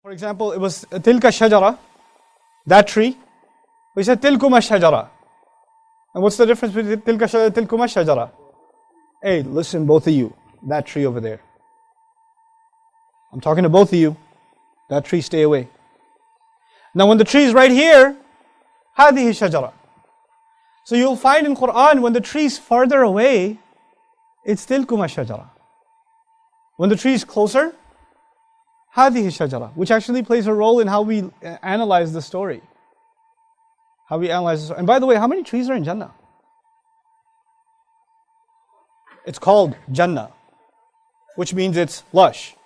For example, it was tilka shajara, that tree. We said tilkuma shajara. And what's the difference between tilka shajara and tilkuma shajara? Hey, listen, both of you, that tree over there. I'm talking to both of you. That tree, stay away. Now when the tree is right here, هذه shajara. So you'll find in Quran, when the tree is farther away, it's tilkuma shajara. When the tree is closer, هذه shajara, which actually plays a role in how we analyze the story. How we analyze the story. And by the way, how many trees are in Jannah? It's called Jannah, which means it's lush,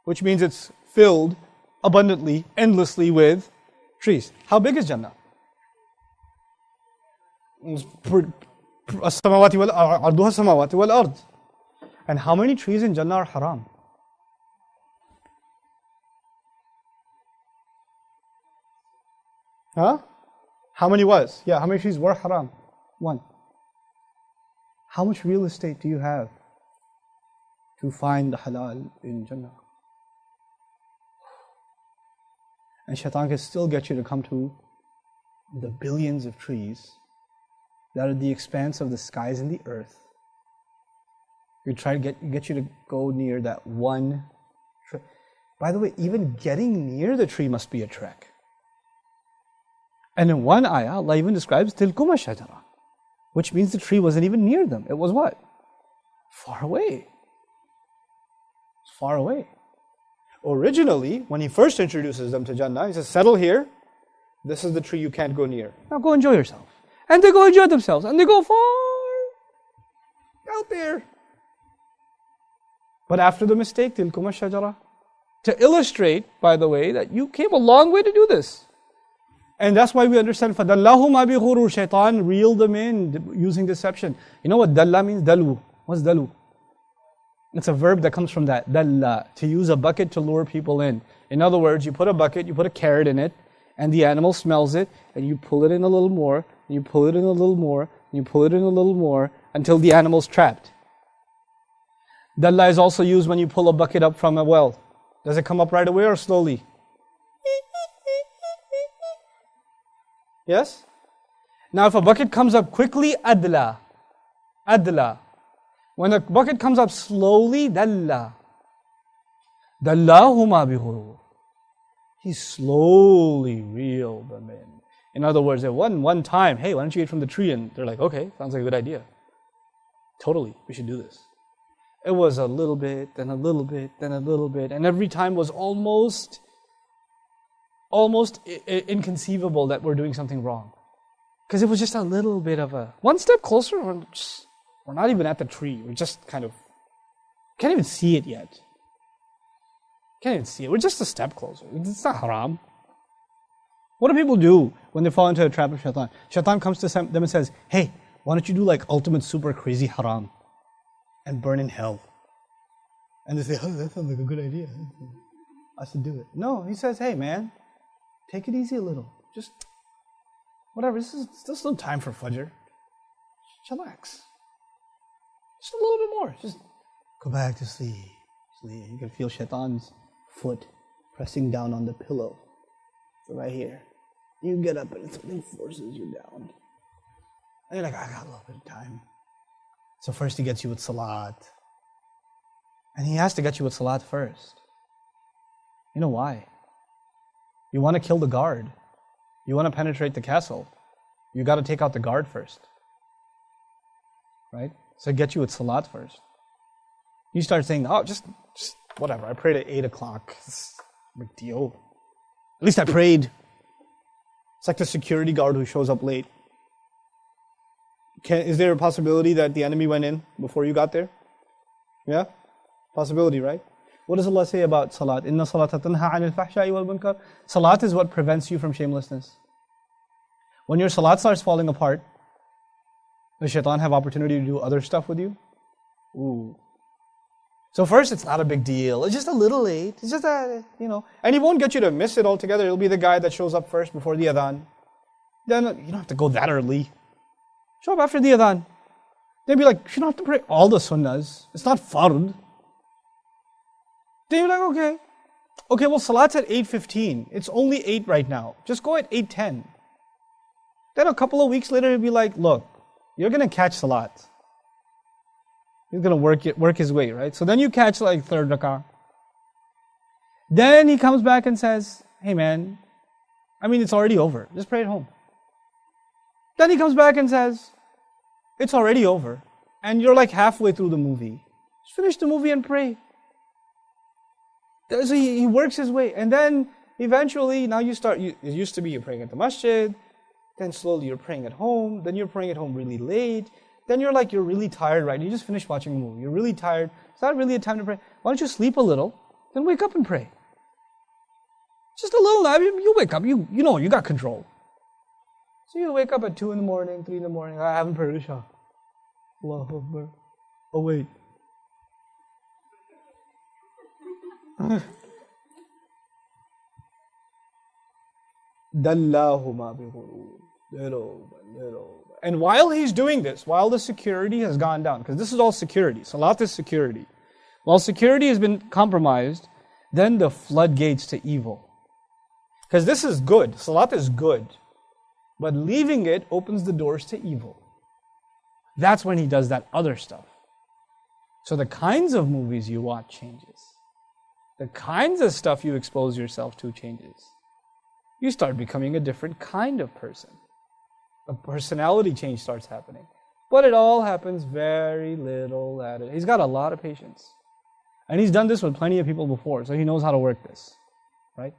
which means it's filled abundantly, endlessly with trees. How big is Jannah? And how many trees in Jannah are haram? Huh? How many was? Yeah, how many trees were haram? One. How much real estate do you have to find the halal in Jannah? And Shaytan can still get you to come to the billions of trees that are the expanse of the skies and the earth. We try to get you to go near that one tree. By the way, even getting near the tree must be a trek. And in one ayah, Allah even describes tilkuma shajara, which means the tree wasn't even near them. It was what? Far away. It's far away. Originally, when he first introduces them to Jannah, he says, settle here. This is the tree you can't go near. Now go enjoy yourself. And they go enjoy themselves. And they go far out there. But after the mistake, tilkuma shajara, to illustrate, by the way, that you came a long way to do this. And that's why we understand, فَدَلَّهُمَا بِغُرُورٍ, Shaytan reeled them in using deception. You know what dalla means? Dalu. What's dalu? It's a verb that comes from that, dalla, to use a bucket to lure people in. In other words, you put a bucket, you put a carrot in it, and the animal smells it, and you pull it in a little more, and you pull it in a little more, and you pull it in a little more, until the animal's trapped. Dalla is also used when you pull a bucket up from a well. Does it come up right away or slowly? Yes? Now if a bucket comes up quickly, adla. Adla. When a bucket comes up slowly, dalla. Dallahuma bihurur. He slowly reeled them in. In other words, it wasn't one time, hey, why don't you eat from the tree? And they're like, okay, sounds like a good idea. Totally, we should do this. It was a little bit, then a little bit, then a little bit. And every time was almost inconceivable that we're doing something wrong. Because it was just a little bit of a, one step closer, we're not even at the tree. We're just kind of, can't even see it yet. Can't even see it. We're just a step closer. It's not haram. What do people do when they fall into a trap of Shaytan? Shaytan comes to them and says, hey, why don't you do like ultimate super crazy haram and burn in hell? And they say, oh, that sounds like a good idea. I should do it. No, he says, hey man, take it easy a little. Just, whatever, this is still time for Fajr. Chillax. Just a little bit more. Just go back to sleep. Sleep. You can feel Shaitan's foot pressing down on the pillow. So right here. You get up and something forces you down. And you're like, I got a little bit of time. So first he gets you with salat. And he has to get you with salat first. You know why? You want to kill the guard. You want to penetrate the castle. You got to take out the guard first. Right? So get you with salat first. You start saying, oh, just whatever. I prayed at 8 o'clock. It's a big deal. At least I prayed. It's like the security guard who shows up late. Is there a possibility that the enemy went in before you got there? Yeah? Possibility, right? What does Allah say about salat? Inna salata tanha anil fahsha'i wal munkar. Salat is what prevents you from shamelessness. When your salat starts falling apart, does Shaitan have opportunity to do other stuff with you? Ooh. So first, it's not a big deal. It's just a little late. It's just that, and he won't get you to miss it altogether. It'll be the guy that shows up first before the adhan. Then you don't have to go that early. Show up after the adhan. They'd be like, you don't have to pray all the sunnahs. It's not fard. Then you're like, okay. Okay, well, Salat's at 8:15. It's only 8 right now. Just go at 8:10. Then a couple of weeks later, he'll be like, look, you're going to catch Salat. He's going to work his way, right? So then you catch like third rak'ah. Then he comes back and says, hey man, it's already over. Just pray at home. Then he comes back and says, it's already over. And you're like halfway through the movie. Just finish the movie and pray. So he works his way. And then eventually, now it used to be you're praying at the masjid. Then slowly you're praying at home. Then you're praying at home really late. Then you're really tired, right? You just finished watching a movie. You're really tired. It's not really a time to pray. Why don't you sleep a little, then wake up and pray. Just a little nap, you wake up. You know, you got control. So you wake up at 2 in the morning, 3 in the morning. I haven't prayed Isha. Allahu Akbar. Oh wait. And while he's doing this, while the security has gone down, because this is all security, Salat is security. While security has been compromised, then the floodgates to evil. Because this is good, Salat is good. But leaving it opens the doors to evil. That's when he does that other stuff. So the kinds of movies you watch changes. The kinds of stuff you expose yourself to changes. You start becoming a different kind of person. A personality change starts happening. But it all happens very little at it. He's got a lot of patience. And he's done this with plenty of people before, so he knows how to work this. Right?